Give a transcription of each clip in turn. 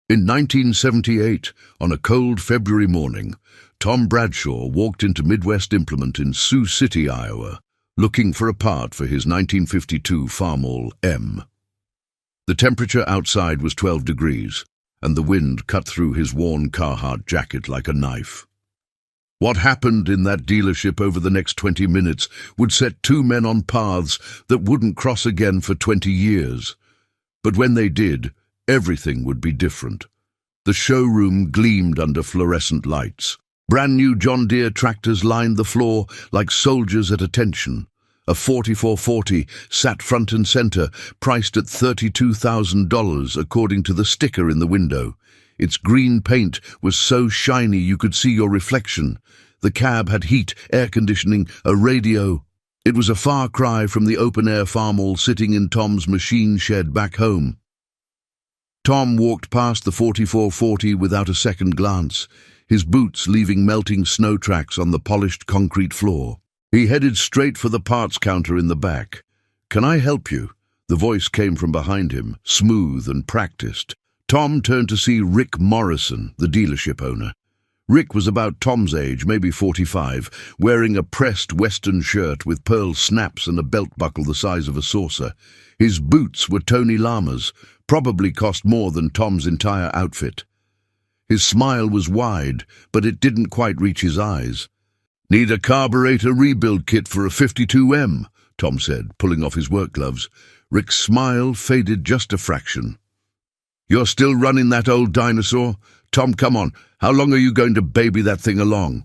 In 1978, on a cold February morning, Tom Bradshaw walked into Midwest Implement in Sioux City, Iowa, looking for a part for his 1952 Farmall M. The temperature outside was 12 degrees, and the wind cut through his worn Carhartt jacket like a knife. What happened in that dealership over the next 20 minutes would set two men on paths that wouldn't cross again for 20 years. But when they did, everything would be different. The showroom gleamed under fluorescent lights. Brand new John Deere tractors lined the floor like soldiers at attention. A 4440 sat front and center, priced at $32,000 according to the sticker in the window. Its green paint was so shiny you could see your reflection. The cab had heat, air conditioning, a radio. It was a far cry from the open-air Farmall sitting in Tom's machine shed back home. Tom walked past the 4440 without a second glance, his boots leaving melting snow tracks on the polished concrete floor. He headed straight for the parts counter in the back. "Can I help you?" The voice came from behind him, smooth and practiced. Tom turned to see Rick Morrison, the dealership owner. Rick was about Tom's age, maybe 45, wearing a pressed western shirt with pearl snaps and a belt buckle the size of a saucer. His boots were Tony Lama's, probably cost more than Tom's entire outfit. His smile was wide, but it didn't quite reach his eyes. "Need a carburetor rebuild kit for a 52M, Tom said, pulling off his work gloves. Rick's smile faded just a fraction. "You're still running that old dinosaur? Tom, come on, how long are you going to baby that thing along?"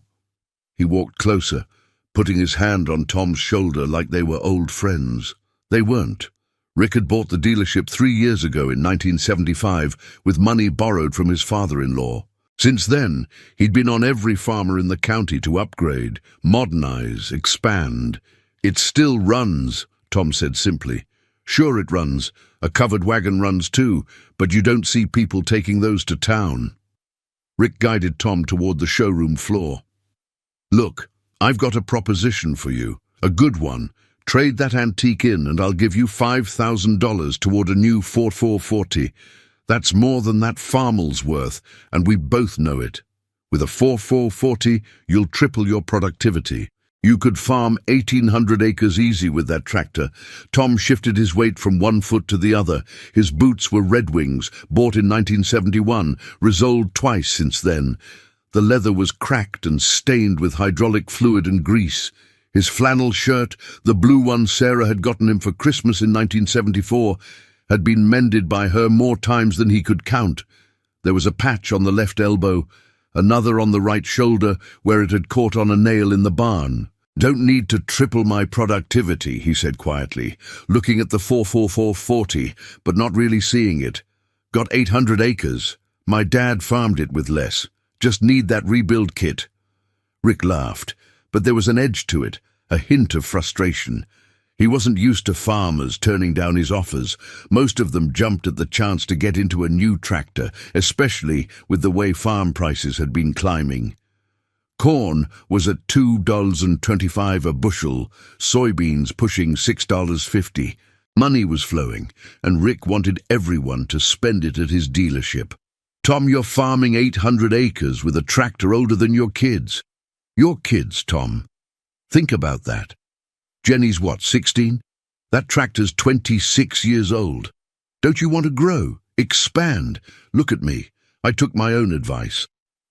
He walked closer, putting his hand on Tom's shoulder like they were old friends. They weren't. Rick had bought the dealership 3 years ago in 1975 with money borrowed from his father-in-law. Since then, he'd been on every farmer in the county to upgrade, modernize, expand. "It still runs," Tom said simply. "Sure it runs. A covered wagon runs too, but you don't see people taking those to town." Rick guided Tom toward the showroom floor. "Look, I've got a proposition for you. A good one. Trade that antique in and I'll give you $5,000 toward a new 4440. That's more than that Farmall's worth, and we both know it. With a 4440, you'll triple your productivity. You could farm 1,800 acres easy with that tractor." Tom shifted his weight from one foot to the other. His boots were Red Wings, bought in 1971, resoled twice since then. The leather was cracked and stained with hydraulic fluid and grease. His flannel shirt, the blue one Sarah had gotten him for Christmas in 1974, had been mended by her more times than he could count. There was a patch on the left elbow, another on the right shoulder where it had caught on a nail in the barn. "Don't need to triple my productivity," he said quietly, looking at the 44440, but not really seeing it. "Got 800 acres. My dad farmed it with less. Just need that rebuild kit." Rick laughed, but there was an edge to it, a hint of frustration. He wasn't used to farmers turning down his offers. Most of them jumped at the chance to get into a new tractor, especially with the way farm prices had been climbing. Corn was at $2.25 a bushel, soybeans pushing $6.50. Money was flowing, and Rick wanted everyone to spend it at his dealership. "Tom, you're farming 800 acres with a tractor older than your kids." "Your kids, Tom. Think about that. Jenny's what, 16? That tractor's 26 years old. Don't you want to grow? Expand? Look at me. I took my own advice.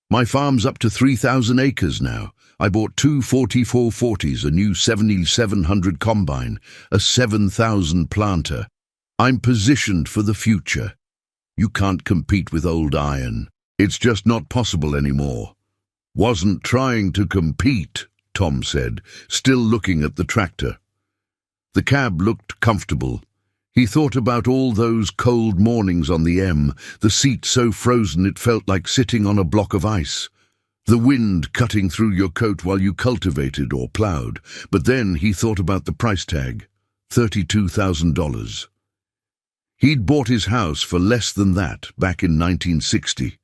My farm's up to 3,000 acres now. I bought two 4440s, a new 7700 combine, a 7,000 planter. I'm positioned for the future. You can't compete with old iron. It's just not possible anymore." "Wasn't trying to compete," Tom said, still looking at the tractor. The cab looked comfortable. He thought about all those cold mornings on the M, the seat so frozen it felt like sitting on a block of ice. The wind cutting through your coat while you cultivated or plowed. But then he thought about the price tag, $32,000. He'd bought his house for less than that back in 1960.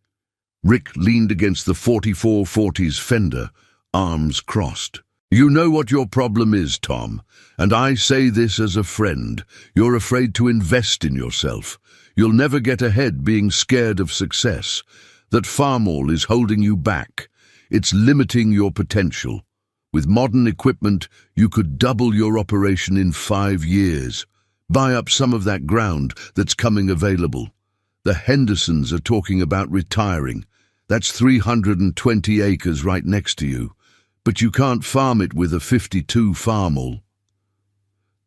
Rick leaned against the 4440's fender, arms crossed. You know what your problem is, Tom, and I say this as a friend. You're afraid to invest in yourself. You'll never get ahead being scared of success. That Farmall is holding you back. It's limiting your potential. With modern equipment, you could double your operation in 5 years. Buy up some of that ground that's coming available. The Hendersons are talking about retiring. That's 320 acres right next to you. But you can't farm it with a 52 Farmall.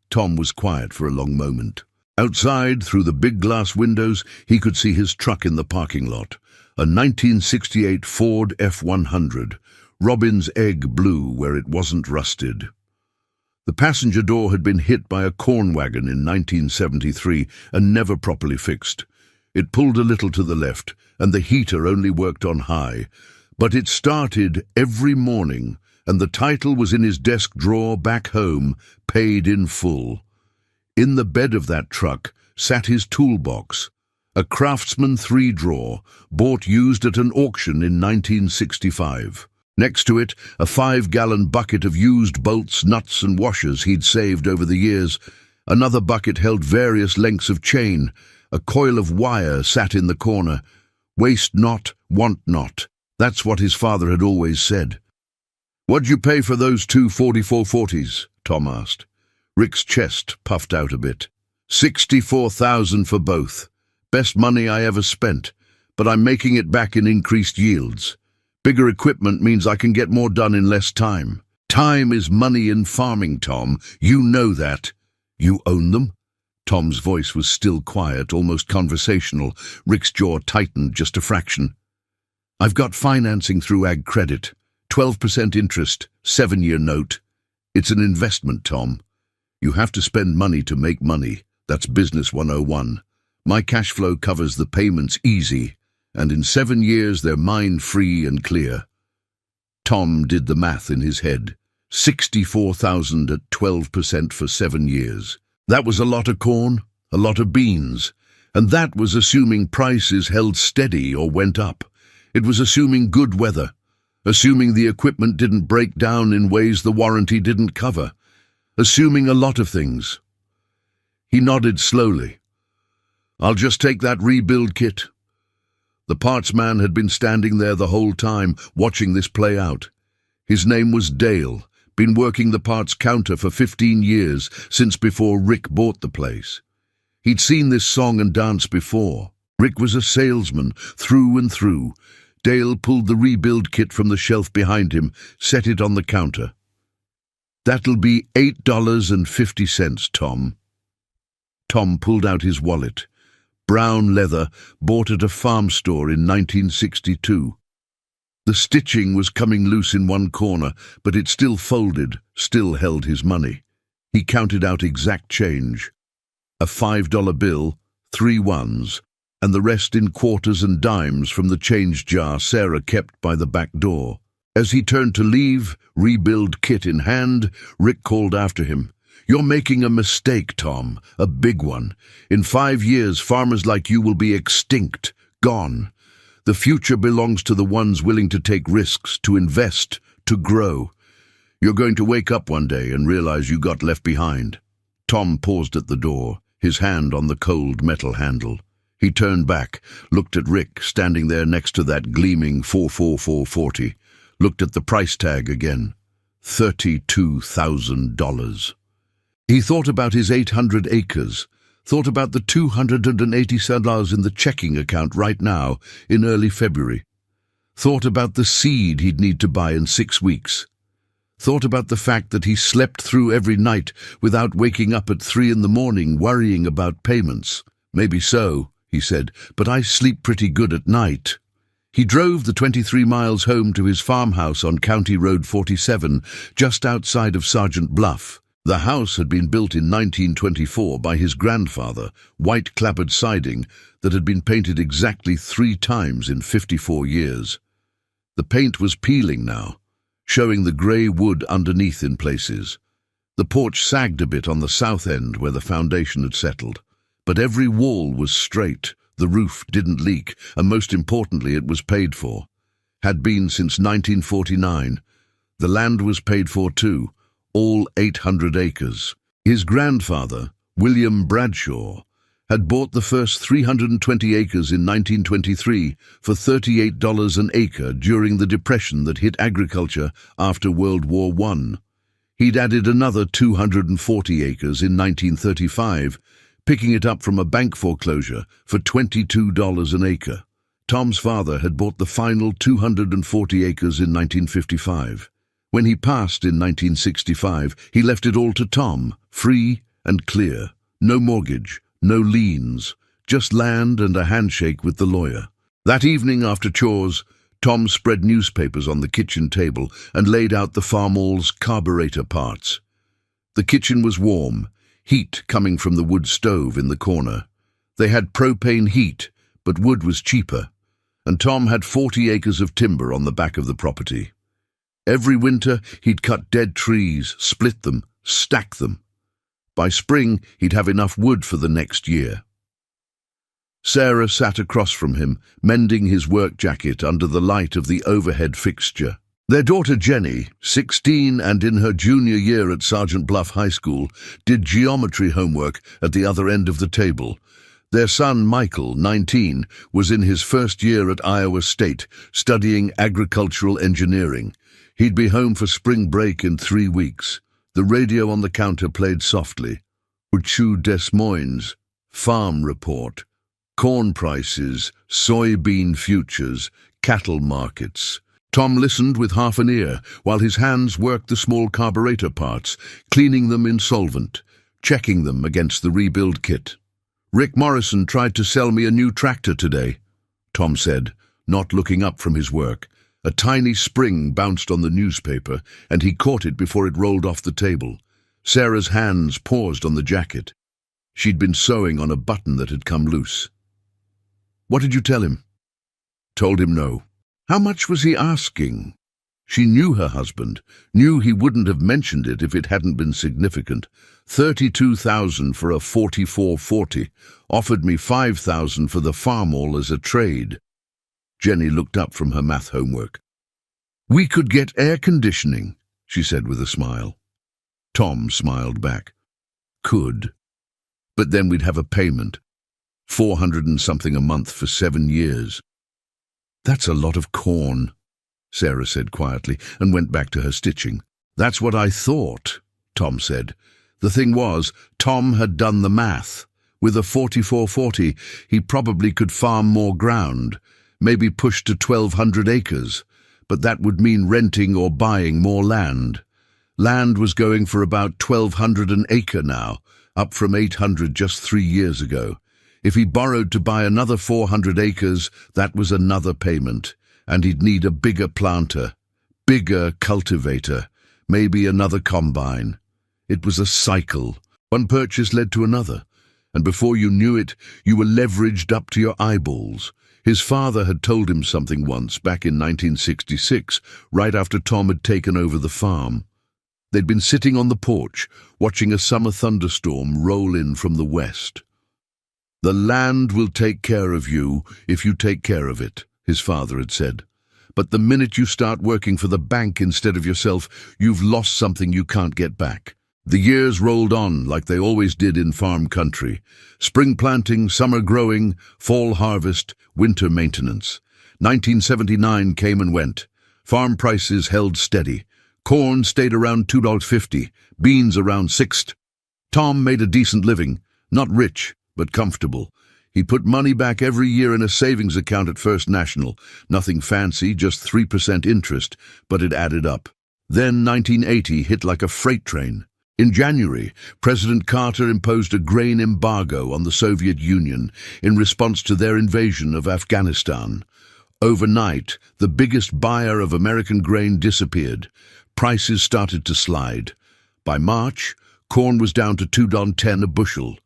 Tom was quiet for a long moment. Outside, through the big glass windows, he could see his truck in the parking lot. A 1968 Ford F100, Robin's egg blue where it wasn't rusted. The passenger door had been hit by a corn wagon in 1973 and never properly fixed. It pulled a little to the left, and the heater only worked on high. But it started every morning, and the title was in his desk drawer back home, paid in full. In the bed of that truck sat his toolbox, a Craftsman 3-drawer, bought used at an auction in 1965. Next to it, a 5-gallon bucket of used bolts, nuts and washers he'd saved over the years. Another bucket held various lengths of chain. A coil of wire sat in the corner. Waste not, want not. That's what his father had always said. "What'd you pay for those two 4440s?" Tom asked. Rick's chest puffed out a bit. $64,000 for both. Best money I ever spent, but I'm making it back in increased yields. Bigger equipment means I can get more done in less time. Time is money in farming, Tom. You know that. You own them? Tom's voice was still quiet, almost conversational. Rick's jaw tightened just a fraction. I've got financing through Ag Credit. 12% interest, 7-year note. It's an investment, Tom. You have to spend money to make money. That's Business 101. My cash flow covers the payments easy, and in 7 years they're mine-free and clear. Tom did the math in his head. 64,000 at 12% for 7 years. That was a lot of corn, a lot of beans, and that was assuming prices held steady or went up. It was assuming good weather, assuming the equipment didn't break down in ways the warranty didn't cover, assuming a lot of things. He nodded slowly. I'll just take that rebuild kit. The parts man had been standing there the whole time, watching this play out. His name was Dale, been working the parts counter for 15 years, since before Rick bought the place. He'd seen this song and dance before. Rick was a salesman, through and through. Dale pulled the rebuild kit from the shelf behind him, set it on the counter. That'll be $8.50, Tom. Tom pulled out his wallet. Brown leather, bought at a farm store in 1962. The stitching was coming loose in one corner, but it still folded, still held his money. He counted out exact change. A $5 bill, 3 ones, and the rest in quarters and dimes from the change jar Sarah kept by the back door. As he turned to leave, rebuild kit in hand, Rick called after him. You're making a mistake, Tom, a big one. In 5 years, farmers like you will be extinct, gone. The future belongs to the ones willing to take risks, to invest, to grow. You're going to wake up one day and realize you got left behind. Tom paused at the door, his hand on the cold metal handle. He turned back, looked at Rick standing there next to that gleaming 44440, looked at the price tag again. $32,000. He thought about his 800 acres, thought about the $287 in the checking account right now in early February, thought about the seed he'd need to buy in 6 weeks, thought about the fact that he slept through every night without waking up at 3 in the morning worrying about payments. Maybe so, he said, but I sleep pretty good at night. He drove the 23 miles home to his farmhouse on County Road 47, just outside of Sergeant Bluff. The house had been built in 1924 by his grandfather, white clapboard siding that had been painted exactly 3 times in 54 years. The paint was peeling now, showing the grey wood underneath in places. The porch sagged a bit on the south end where the foundation had settled, but every wall was straight, the roof didn't leak, and most importantly it was paid for. Had been since 1949. The land was paid for too, all 800 acres. His grandfather, William Bradshaw, had bought the first 320 acres in 1923 for $38 an acre during the depression that hit agriculture after World War I. He'd added another 240 acres in 1935, picking it up from a bank foreclosure for $22 an acre. Tom's father had bought the final 240 acres in 1955. When he passed in 1965, he left it all to Tom, free and clear. No mortgage, no liens, just land and a handshake with the lawyer. That evening after chores, Tom spread newspapers on the kitchen table and laid out the Farmall's carburetor parts. The kitchen was warm, heat coming from the wood stove in the corner. They had propane heat, but wood was cheaper, and Tom had 40 acres of timber on the back of the property. Every winter he'd cut dead trees, split them, stack them. By spring he'd have enough wood for the next year. Sarah sat across from him, mending his work jacket under the light of the overhead fixture. Their daughter Jenny, 16 and in her junior year at Sergeant Bluff High School, did geometry homework at the other end of the table. Their son Michael, 19, was in his first year at Iowa State, studying agricultural engineering. He'd be home for spring break in 3 weeks. The radio on the counter played softly. Uchu Des Moines, farm report, corn prices, soybean futures, cattle markets. Tom listened with half an ear while his hands worked the small carburetor parts, cleaning them in solvent, checking them against the rebuild kit. Rick Morrison tried to sell me a new tractor today, Tom said, not looking up from his work. A tiny spring bounced on the newspaper, and he caught it before it rolled off the table. Sarah's hands paused on the jacket. She'd been sewing on a button that had come loose. "What did you tell him?" Told him no. How much was he asking? She knew her husband, knew he wouldn't have mentioned it if it hadn't been significant. $32,000 for a 4440, offered me $5,000 for the Farmall as a trade. Jenny looked up from her math homework. "We could get air conditioning," she said with a smile. Tom smiled back. "Could. But then we'd have a payment. 400 and something a month for 7 years. "That's a lot of corn," Sarah said quietly, and went back to her stitching. "That's what I thought," Tom said. The thing was, Tom had done the math. With a 4440, he probably could farm more ground, maybe push to 1,200 acres, but that would mean renting or buying more land. Land was going for about 1,200 an acre now, up from 800 just 3 years ago. If he borrowed to buy another 400 acres, that was another payment, and he'd need a bigger planter, bigger cultivator, maybe another combine. It was a cycle. One purchase led to another, and before you knew it, you were leveraged up to your eyeballs. His father had told him something once, back in 1966, right after Tom had taken over the farm. They'd been sitting on the porch, watching a summer thunderstorm roll in from the west. "The land will take care of you if you take care of it," his father had said. "But the minute you start working for the bank instead of yourself, you've lost something you can't get back." The years rolled on like they always did in farm country. Spring planting, summer growing, fall harvest, winter maintenance. 1979 came and went. Farm prices held steady. Corn stayed around $2.50, beans around $6. Tom made a decent living, not rich, but comfortable. He put money back every year in a savings account at First National. Nothing fancy, just 3% interest, but it added up. Then 1980 hit like a freight train. In January, President Carter imposed a grain embargo on the Soviet Union in response to their invasion of Afghanistan. Overnight, the biggest buyer of American grain disappeared. Prices started to slide. By March, corn was down to $2.10 a bushel.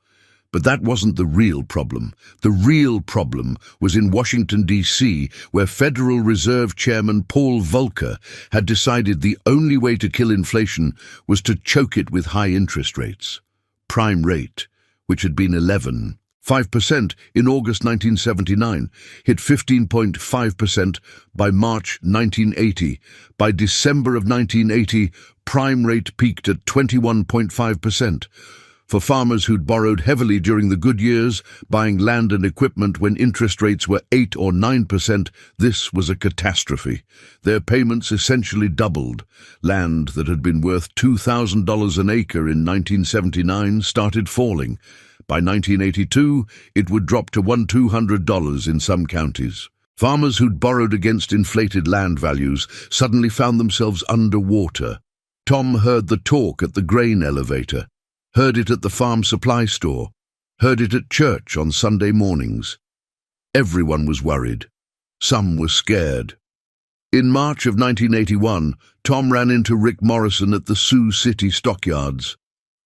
But that wasn't the real problem. The real problem was in Washington, D.C., where Federal Reserve Chairman Paul Volcker had decided the only way to kill inflation was to choke it with high interest rates. Prime rate, which had been 11, 5% in August 1979, hit 15.5% by March 1980. By December of 1980, prime rate peaked at 21.5%. For farmers who'd borrowed heavily during the good years, buying land and equipment when interest rates were 8 or 9%, this was a catastrophe. Their payments essentially doubled. Land that had been worth $2,000 an acre in 1979 started falling. By 1982, it would drop to $200 in some counties. Farmers who'd borrowed against inflated land values suddenly found themselves underwater. Tom heard the talk at the grain elevator, heard it at the farm supply store, heard it at church on Sunday mornings. Everyone was worried. Some were scared. In March of 1981, Tom ran into Rick Morrison at the Sioux City stockyards.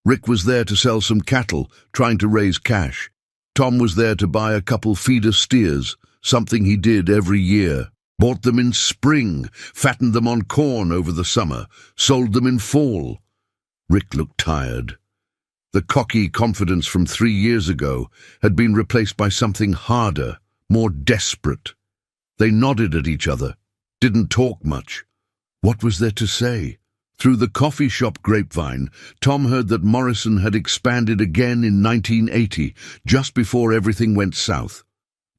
Rick was there to sell some cattle, trying to raise cash. Tom was there to buy a couple feeder steers, something he did every year. Bought them in spring, fattened them on corn over the summer, sold them in fall. Rick looked tired. The cocky confidence from 3 years ago had been replaced by something harder, more desperate. They nodded at each other, didn't talk much. What was there to say? Through the coffee shop grapevine, Tom heard that Morrison had expanded again in 1980, just before everything went south.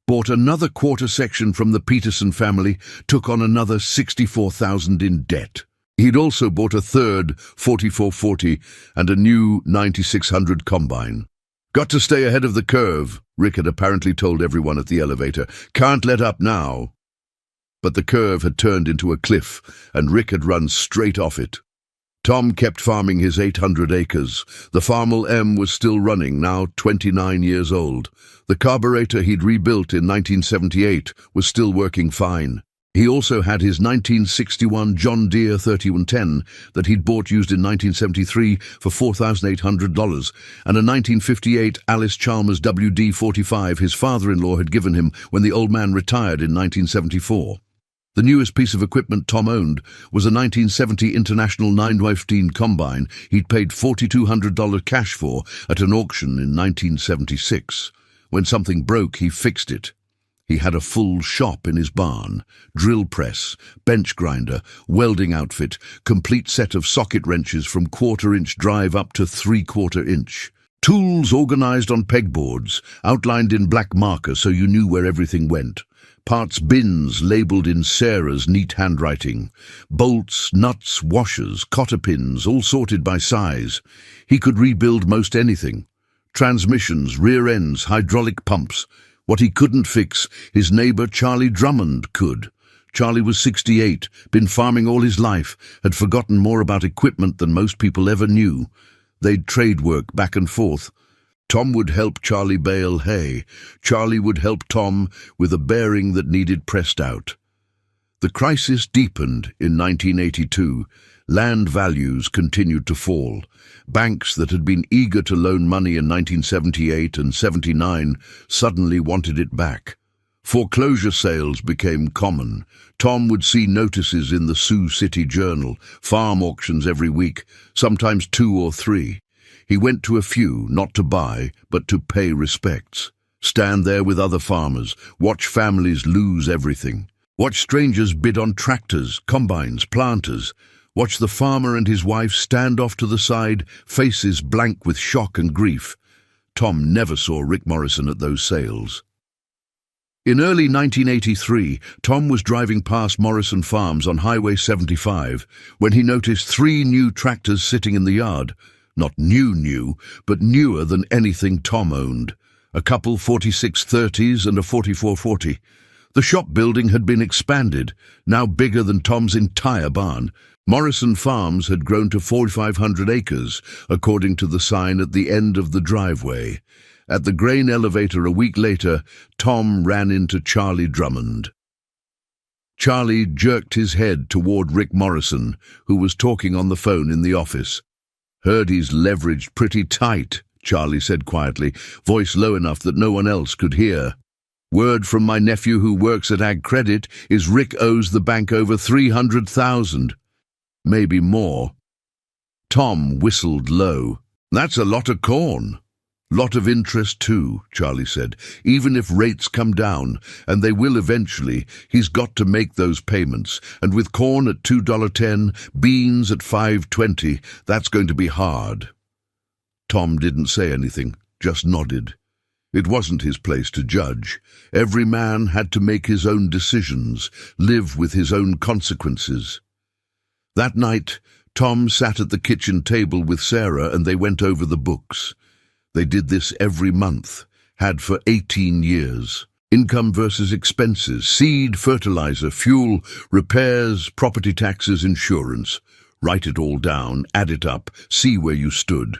Bought another quarter section from the Peterson family, took on another $64,000 in debt. He'd also bought a third 4440 and a new 9600 combine. Got to stay ahead of the curve, Rick had apparently told everyone at the elevator. Can't let up now. But the curve had turned into a cliff, and Rick had run straight off it. Tom kept farming his 800 acres. The Farmall M was still running, now 29 years old. The carburetor he'd rebuilt in 1978 was still working fine. He also had his 1961 John Deere 3110 that he'd bought used in 1973 for $4,800 and a 1958 Alice Chalmers WD-45 his father-in-law had given him when the old man retired in 1974. The newest piece of equipment Tom owned was a 1970 International 915 combine he'd paid $4,200 cash for at an auction in 1976. When something broke, he fixed it. He had a full shop in his barn, drill press, bench grinder, welding outfit, complete set of socket wrenches from 1/4-inch drive up to 3/4 inch. Tools organized on pegboards, outlined in black marker so you knew where everything went. Parts bins labelled in Sarah's neat handwriting. Bolts, nuts, washers, cotter pins, all sorted by size. He could rebuild most anything. Transmissions, rear ends, hydraulic pumps. What he couldn't fix, his neighbour Charlie Drummond could. Charlie was 68, been farming all his life, had forgotten more about equipment than most people ever knew. They'd trade work back and forth. Tom would help Charlie bale hay. Charlie would help Tom with a bearing that needed pressed out. The crisis deepened in 1982. Land values continued to fall. Banks that had been eager to loan money in 1978 and 79 suddenly wanted it back. Foreclosure sales became common. Tom would see notices in the Sioux City Journal, farm auctions every week, sometimes 2 or 3. He went to a few, not to buy, but to pay respects. Stand there with other farmers, watch families lose everything. Watch strangers bid on tractors, combines, planters. Watch the farmer and his wife stand off to the side, faces blank with shock and grief. Tom never saw Rick Morrison at those sales. In early 1983, Tom was driving past Morrison Farms on Highway 75 when he noticed 3 new tractors sitting in the yard. Not new, but newer than anything Tom owned. A couple 4630s and a 4440. The shop building had been expanded, now bigger than Tom's entire barn. Morrison Farms had grown to 4,500 acres, according to the sign at the end of the driveway. At the grain elevator a week later, Tom ran into Charlie Drummond. Charlie jerked his head toward Rick Morrison, who was talking on the phone in the office. "Heard he's leveraged pretty tight," Charlie said quietly, voice low enough that no one else could hear. "Word from my nephew who works at Ag Credit is Rick owes the bank over $300,000. Maybe more." Tom whistled low. "That's a lot of corn." Lot of interest too, Charlie said. Even if rates come down, and they will eventually, he's got to make those payments. And with corn at $2.10, beans at $5.20, that's going to be hard. Tom didn't say anything, just nodded. It wasn't his place to judge. Every man had to make his own decisions, live with his own consequences. That night, Tom sat at the kitchen table with Sarah and they went over the books. They did this every month, had for 18 years. Income versus expenses, seed, fertilizer, fuel, repairs, property taxes, insurance. Write it all down, add it up, see where you stood.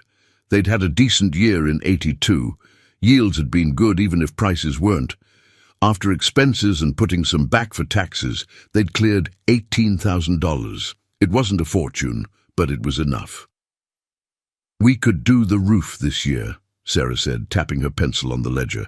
They'd had a decent year in '82. Yields had been good even if prices weren't. After expenses and putting some back for taxes, they'd cleared $18,000. It wasn't a fortune, but it was enough. "We could do the roof this year," Sarah said, tapping her pencil on the ledger.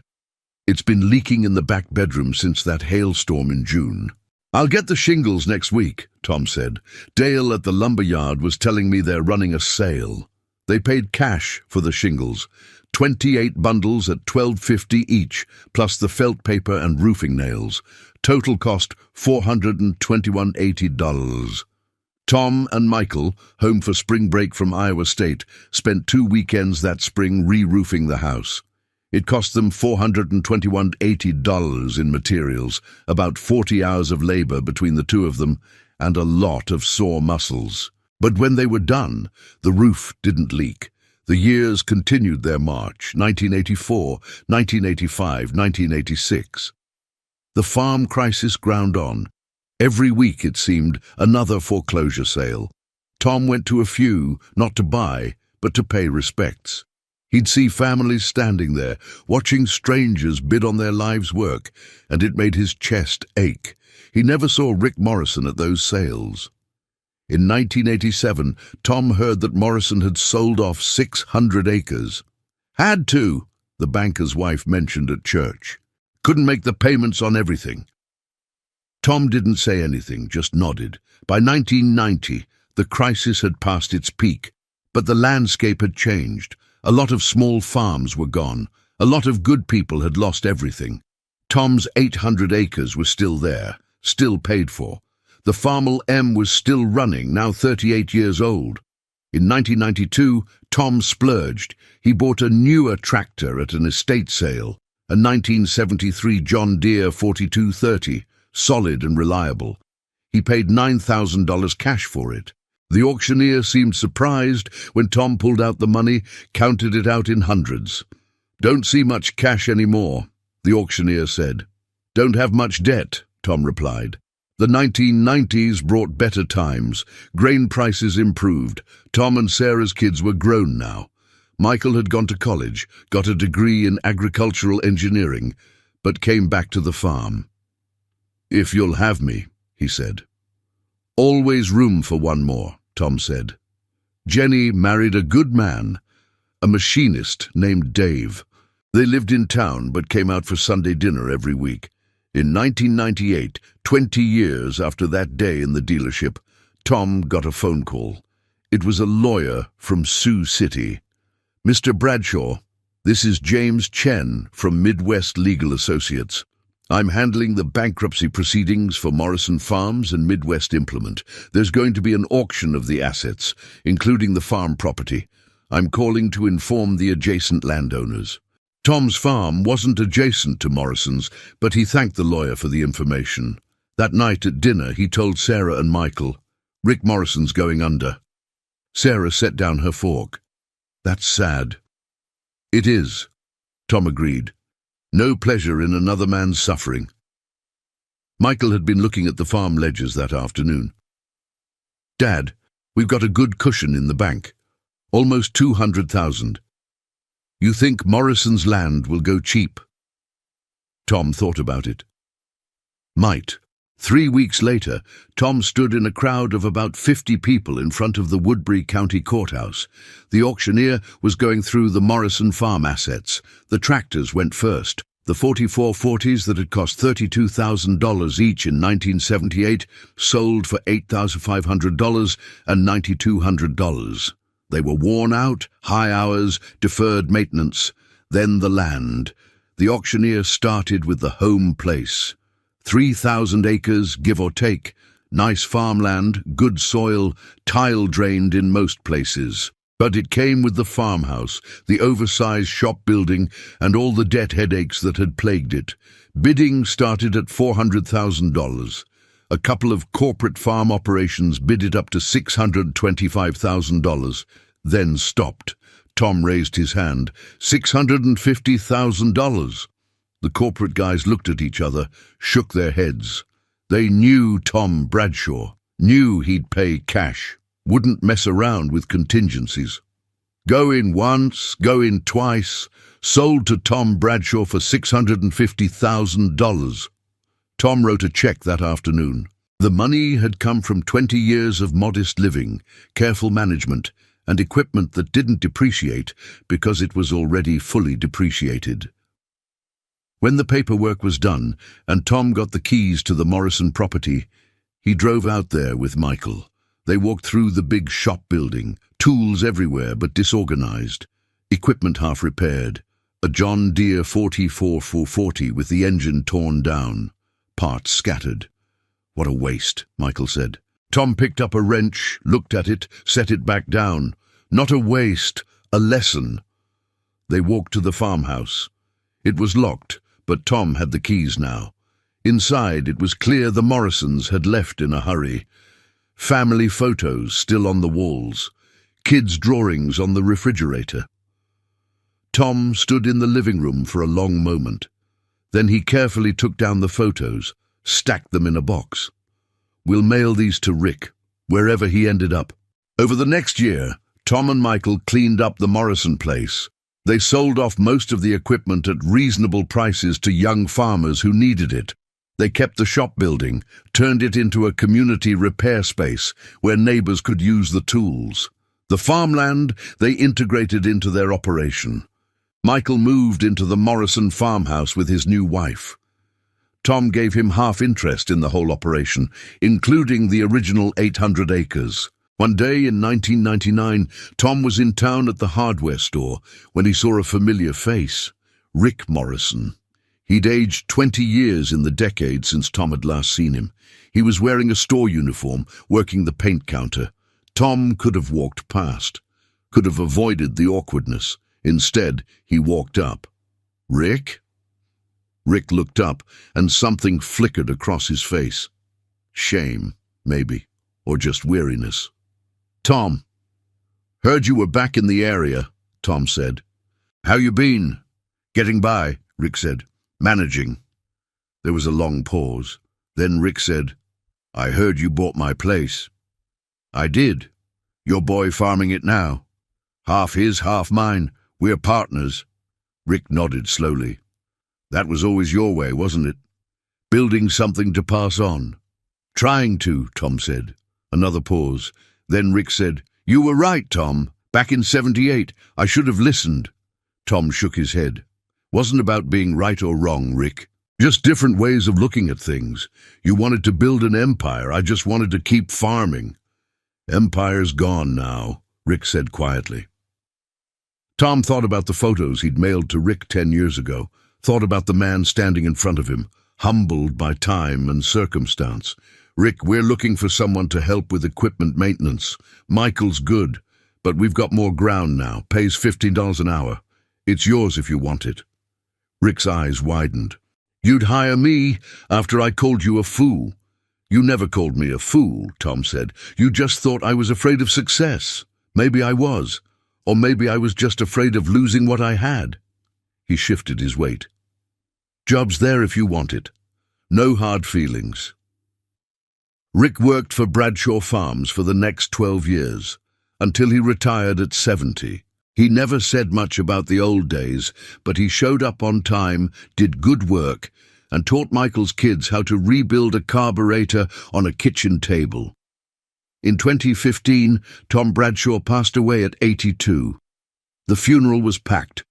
"It's been leaking in the back bedroom since that hailstorm in June." "I'll get the shingles next week," Tom said. "Dale at the lumberyard was telling me they're running a sale." They paid cash for the shingles, 28 bundles at $12.50 each, plus the felt paper and roofing nails. Total cost $421.80. Tom and Michael, home for spring break from Iowa State, spent 2 weekends that spring re-roofing the house. It cost them $421.80 in materials, about 40 hours of labor between the two of them, and a lot of sore muscles. But when they were done, the roof didn't leak. The years continued their march, 1984, 1985, 1986. The farm crisis ground on. Every week, it seemed, another foreclosure sale. Tom went to a few, not to buy, but to pay respects. He'd see families standing there, watching strangers bid on their lives' work, and it made his chest ache. He never saw Rick Morrison at those sales. In 1987, Tom heard that Morrison had sold off 600 acres. "Had to," the banker's wife mentioned at church. "Couldn't make the payments on everything." Tom didn't say anything, just nodded. By 1990, the crisis had passed its peak, but the landscape had changed. A lot of small farms were gone. A lot of good people had lost everything. Tom's 800 acres were still there, still paid for. The Farmall M was still running, now 38 years old. In 1992, Tom splurged. He bought a newer tractor at an estate sale, a 1973 John Deere 4230, solid and reliable. He paid $9,000 cash for it. The auctioneer seemed surprised when Tom pulled out the money, counted it out in hundreds. "Don't see much cash anymore," the auctioneer said. "Don't have much debt," Tom replied. The 1990s brought better times. Grain prices improved. Tom and Sarah's kids were grown now. Michael had gone to college, got a degree in agricultural engineering, but came back to the farm. "If you'll have me," he said. "Always room for one more," Tom said. Jenny married a good man, a machinist named Dave. They lived in town but came out for Sunday dinner every week. In 1998, 20 years after that day in the dealership, Tom got a phone call. It was a lawyer from Sioux City. "Mr. Bradshaw, this is James Chen from Midwest Legal Associates. I'm handling the bankruptcy proceedings for Morrison Farms and Midwest Implement. There's going to be an auction of the assets, including the farm property. I'm calling to inform the adjacent landowners." Tom's farm wasn't adjacent to Morrison's, but he thanked the lawyer for the information. That night at dinner, he told Sarah and Michael, "Rick Morrison's going under." Sarah set down her fork. "That's sad." "It is," Tom agreed. "No pleasure in another man's suffering." Michael had been looking at the farm ledgers that afternoon. "Dad, we've got a good cushion in the bank. Almost 200,000. You think Morrison's land will go cheap?" Tom thought about it. Might. 3 weeks later, Tom stood in a crowd of about 50 people in front of the Woodbury County Courthouse. The auctioneer was going through the Morrison farm assets. The tractors went first. The 4440s that had cost $32,000 each in 1978 sold for $8,500 and $9,200. They were worn out, high hours, deferred maintenance, Then the land. The auctioneer started with the home place. 3,000 acres, give or take. Nice farmland, good soil, tile drained in most places. But it came with the farmhouse, the oversized shop building, and all the debt headaches that had plagued it. Bidding started at $400,000. A couple of corporate farm operations bid it up to $625,000, then stopped. Tom raised his hand. $650,000. The corporate guys looked at each other, shook their heads. They knew Tom Bradshaw, knew he'd pay cash, wouldn't mess around with contingencies. Go in once, go in twice, sold to Tom Bradshaw for $650,000. Tom wrote a check that afternoon. The money had come from 20 years of modest living, careful management, and equipment that didn't depreciate because it was already fully depreciated. When the paperwork was done and Tom got the keys to the Morrison property, he drove out there with Michael. They walked through the big shop building, tools everywhere but disorganized, equipment half repaired, a John Deere 44440 with the engine torn down, parts scattered. What a waste, Michael said. Tom picked up a wrench, looked at it, set it back down. Not a waste, a lesson. They walked to the farmhouse. It was locked, but Tom had the keys now. Inside, it was clear the Morrisons had left in a hurry. Family photos still on the walls. Kids' drawings on the refrigerator. Tom stood in the living room for a long moment. Then he carefully took down the photos, stacked them in a box. We'll mail these to Rick, wherever he ended up. Over the next year, Tom and Michael cleaned up the Morrison place. They sold off most of the equipment at reasonable prices to young farmers who needed it. They kept the shop building, turned it into a community repair space where neighbors could use the tools. The farmland they integrated into their operation. Michael moved into the Morrison farmhouse with his new wife. Tom gave him half interest in the whole operation, including the original 800 acres. One day in 1999, Tom was in town at the hardware store when he saw a familiar face, Rick Morrison. He'd aged 20 years in the decade since Tom had last seen him. He was wearing a store uniform, working the paint counter. Tom could have walked past, could have avoided the awkwardness. Instead, he walked up. "Rick?" Rick looked up, and something flickered across his face. Shame, maybe, or just weariness. "Tom, heard you were back in the area," Tom said. "How you been?" "Getting by," Rick said. "Managing." There was a long pause. Then Rick said, "I heard you bought my place." "I did. Your boy farming it now. Half his, half mine. We're partners." Rick nodded slowly. "That was always your way, wasn't it? Building something to pass on." "Trying to," Tom said. Another pause. Then Rick said, "You were right, Tom. Back in '78, I should have listened." Tom shook his head. "Wasn't about being right or wrong, Rick. Just different ways of looking at things. You wanted to build an empire. I just wanted to keep farming." "Empire's gone now," Rick said quietly. Tom thought about the photos he'd mailed to Rick 10 years ago, thought about the man standing in front of him, humbled by time and circumstance. "Rick, we're looking for someone to help with equipment maintenance. Michael's good, but we've got more ground now, pays $15 an hour. It's yours if you want it." Rick's eyes widened. "You'd hire me after I called you a fool." "You never called me a fool," Tom said. "You just thought I was afraid of success. Maybe I was. Or maybe I was just afraid of losing what I had." He shifted his weight. "Job's there if you want it. No hard feelings." Rick worked for Bradshaw Farms for the next 12 years, until he retired at 70. He never said much about the old days, but he showed up on time, did good work, and taught Michael's kids how to rebuild a carburetor on a kitchen table. In 2015, Tom Bradshaw passed away at 82. The funeral was packed.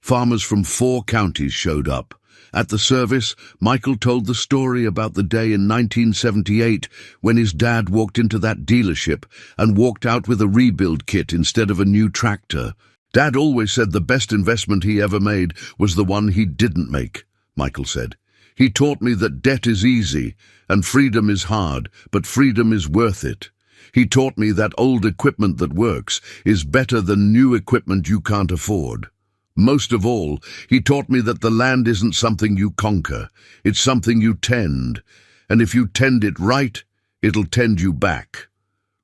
Farmers from 4 counties showed up. At the service, Michael told the story about the day in 1978 when his dad walked into that dealership and walked out with a rebuild kit instead of a new tractor. Dad always said the best investment he ever made was the one he didn't make, Michael said. He taught me that debt is easy and freedom is hard, but freedom is worth it. He taught me that old equipment that works is better than new equipment you can't afford. Most of all, he taught me that the land isn't something you conquer, it's something you tend, and if you tend it right, it'll tend you back.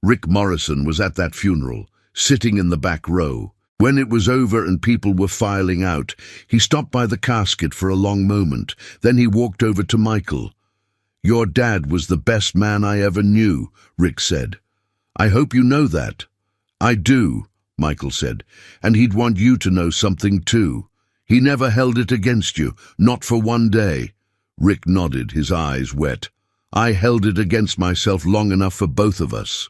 Rick Morrison was at that funeral, sitting in the back row. When it was over and people were filing out, he stopped by the casket for a long moment. Then he walked over to Michael. "Your dad was the best man I ever knew," Rick said. "I hope you know that." "I do," Michael said, "and he'd want you to know something too. He never held it against you, not for one day." Rick nodded, his eyes wet. "I held it against myself long enough for both of us."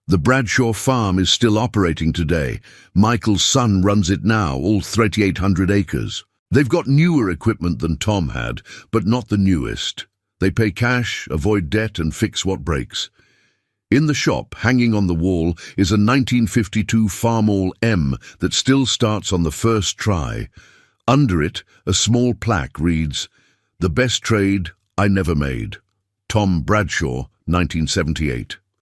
The Bradshaw farm is still operating today. Michael's son runs it now, all 3,800 acres. They've got newer equipment than Tom had, but not the newest. They pay cash, avoid debt, and fix what breaks. In the shop, hanging on the wall, is a 1952 Farmall M that still starts on the first try. Under it, a small plaque reads, "The best trade I never made. Tom Bradshaw, 1978."